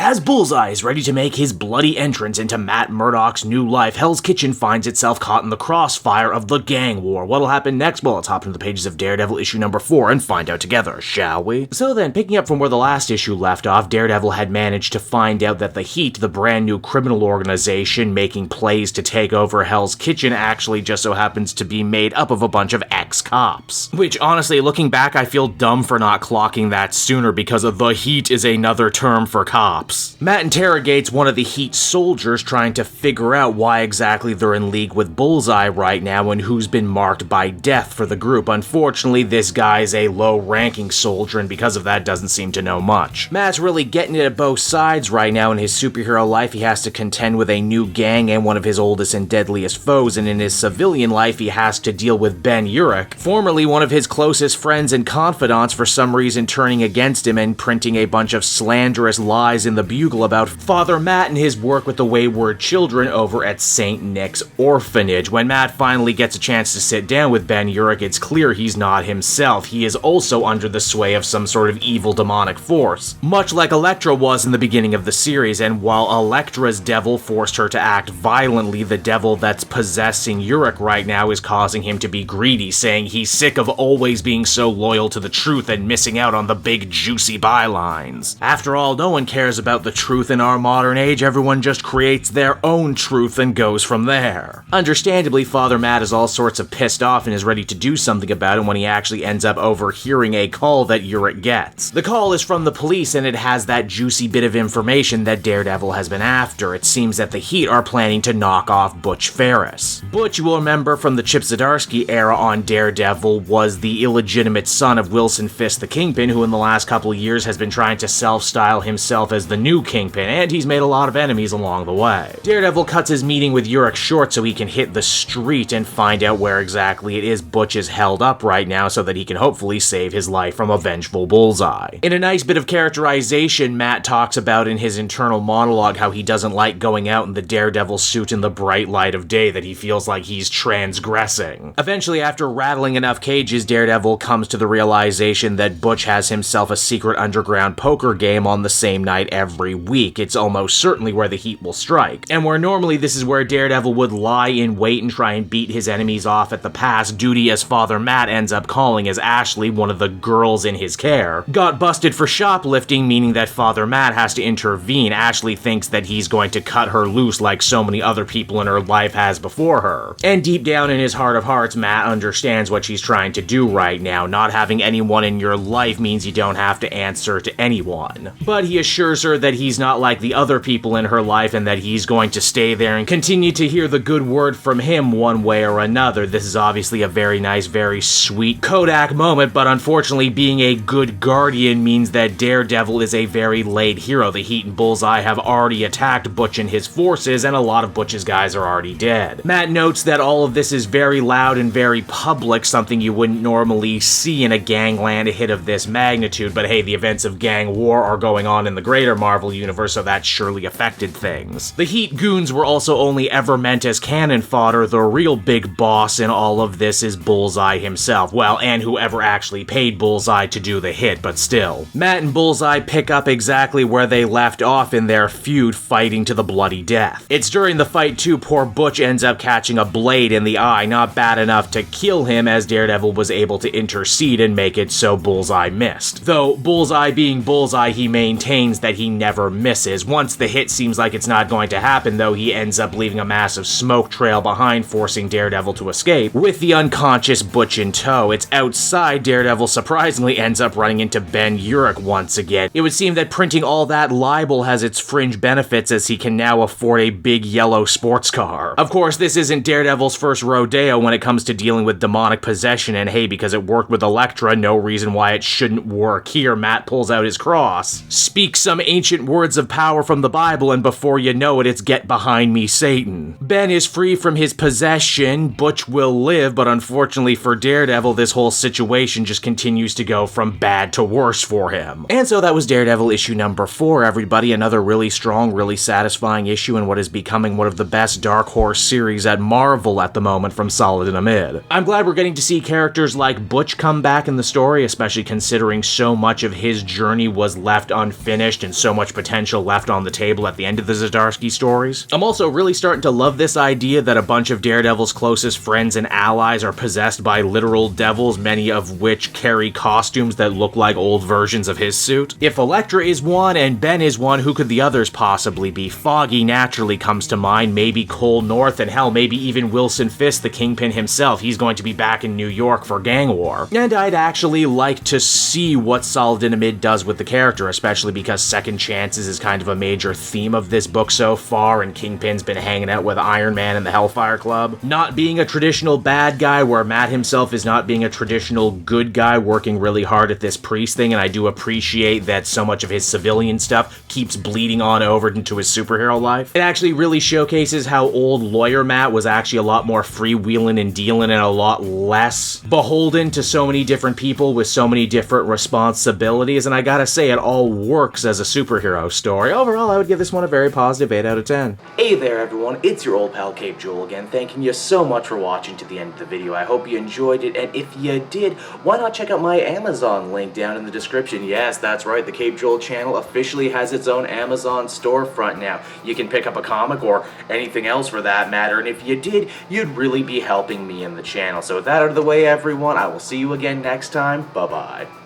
As Bullseye is ready to make his bloody entrance into Matt Murdock's new life, Hell's Kitchen finds itself caught in the crossfire of the gang war. What'll happen next? Well, let's hop into the pages of Daredevil issue number 4 and find out together, shall we? So then, picking up from where the last issue left off, Daredevil had managed to find out that the Heat, the brand new criminal organization making plays to take over Hell's Kitchen, actually just so happens to be made up of a bunch of ex-cops. Which, honestly, looking back, I feel dumb for not clocking that sooner, because the Heat is another term for cops. Matt interrogates one of the Heat soldiers, trying to figure out why exactly they're in league with Bullseye right now and who's been marked by death for the group. Unfortunately, this guy's a low-ranking soldier, and because of that doesn't seem to know much. Matt's really getting it at both sides right now. In his superhero life, he has to contend with a new gang and one of his oldest and deadliest foes, and in his civilian life, he has to deal with Ben Urich, formerly one of his closest friends and confidants, for some reason turning against him and printing a bunch of slanderous lies in the Bugle about Father Matt and his work with the wayward children over at St. Nick's Orphanage. When Matt finally gets a chance to sit down with Ben Urich, it's clear he's not himself. He is also under the sway of some sort of evil demonic force, much like Elektra was in the beginning of the series, and while Elektra's devil forced her to act violently, the devil that's possessing Urich right now is causing him to be greedy, saying he's sick of always being so loyal to the truth and missing out on the big juicy bylines. After all, no one cares about the truth in our modern age. Everyone just creates their own truth and goes from there. Understandably, Father Matt is all sorts of pissed off and is ready to do something about it when he actually ends up overhearing a call that Urich gets. The call is from the police, and it has that juicy bit of information that Daredevil has been after. It seems that the Heat are planning to knock off Butch Ferris. Butch, you will remember from the Chip Zdarsky era on Daredevil, was the illegitimate son of Wilson Fisk the Kingpin, who in the last couple of years has been trying to self-style himself as the new Kingpin, and he's made a lot of enemies along the way. Daredevil cuts his meeting with Urich short so he can hit the street and find out where exactly it is Butch is held up right now so that he can hopefully save his life from a vengeful Bullseye. In a nice bit of characterization, Matt talks about in his internal monologue how he doesn't like going out in the Daredevil suit in the bright light of day, that he feels like he's transgressing. Eventually, after rattling enough cages, Daredevil comes to the realization that Butch has himself a secret underground poker game on the same night every week. It's almost certainly where the Heat will strike, and where normally this is where Daredevil would lie in wait and try and beat his enemies off at the pass, duty as Father Matt ends up calling as Ashley, one of the girls in his care, got busted for shoplifting, meaning that Father Matt has to intervene. Ashley thinks that he's going to cut her loose like so many other people in her life has before her. And deep down in his heart of hearts, Matt understands what she's trying to do right now. Not having anyone in your life means you don't have to answer to anyone. But he assures her that he's not like the other people in her life and that he's going to stay there and continue to hear the good word from him one way or another. This is obviously a very nice, very sweet Kodak moment, but unfortunately being a good guardian means that Daredevil is a very late hero. The Heat and Bullseye have already attacked Butch and his forces, and a lot of Butch's guys are already dead. Matt notes that all of this is very loud and very public, something you wouldn't normally see in a gangland hit of this magnitude, but hey, the events of gang war are going on in the greater Marvel universe, so that surely affected things. The Heat goons were also only ever meant as cannon fodder. The real big boss in all of this is Bullseye himself. Well, and whoever actually paid Bullseye to do the hit, but still. Matt and Bullseye pick up exactly where they left off in their feud, fighting to the bloody death. It's during the fight too, poor Butch ends up catching a blade in the eye, not bad enough to kill him, as Daredevil was able to intercede and make it so Bullseye missed. Though Bullseye being Bullseye, he maintains that he never misses. Once the hit seems like it's not going to happen, though, he ends up leaving a massive smoke trail behind, forcing Daredevil to escape, with the unconscious Butch in tow. It's outside Daredevil surprisingly ends up running into Ben Urich once again. It would seem that printing all that libel has its fringe benefits, as he can now afford a big yellow sports car. Of course, this isn't Daredevil's first rodeo when it comes to dealing with demonic possession, and hey, because it worked with Elektra, no reason why it shouldn't work here. Matt pulls out his cross, speaks some ancient words of power from the Bible, and before you know it, it's "Get behind me, Satan." Ben is free from his possession. Butch will live, but unfortunately for Daredevil, this whole situation just continues to go from bad to worse for him. And so that was Daredevil issue number 4, everybody. Another really strong, really satisfying issue in what is becoming one of the best Dark Horse series at Marvel at the moment, from Solid and Amid. I'm glad we're getting to see characters like Butch come back in the story, especially considering so much of his journey was left unfinished and so much potential left on the table at the end of the Zdarsky stories. I'm also really starting to love this idea that a bunch of Daredevil's closest friends and allies are possessed by literal devils, many of which carry costumes that look like old versions of his suit. If Elektra is one and Ben is one, who could the others possibly be? Foggy naturally comes to mind, maybe Cole North, and hell, maybe even Wilson Fisk, the Kingpin himself. He's going to be back in New York for Gang War. And I'd actually like to see what Saul Dynamite does with the character, especially because second chances is kind of a major theme of this book so far, and Kingpin's been hanging out with Iron Man and the Hellfire Club. Not being a traditional bad guy, where Matt himself is not being a traditional good guy, working really hard at this priest thing, and I do appreciate that so much of his civilian stuff keeps bleeding on over into his superhero life. It actually really showcases how old lawyer Matt was actually a lot more freewheeling and dealing and a lot less beholden to so many different people with so many different responsibilities, and I gotta say, it all works as a superhero story. Overall, I would give this one a very positive 8 out of 10. Hey there everyone, it's your old pal Cape Joel again, thanking you so much for watching to the end of the video. I hope you enjoyed it, and if you did, why not check out my Amazon link down in the description. Yes, that's right, the Cape Joel channel officially has its own Amazon storefront now. You can pick up a comic or anything else for that matter, and if you did, you'd really be helping me in the channel. So with that out of the way, everyone, I will see you again next time. Bye-bye.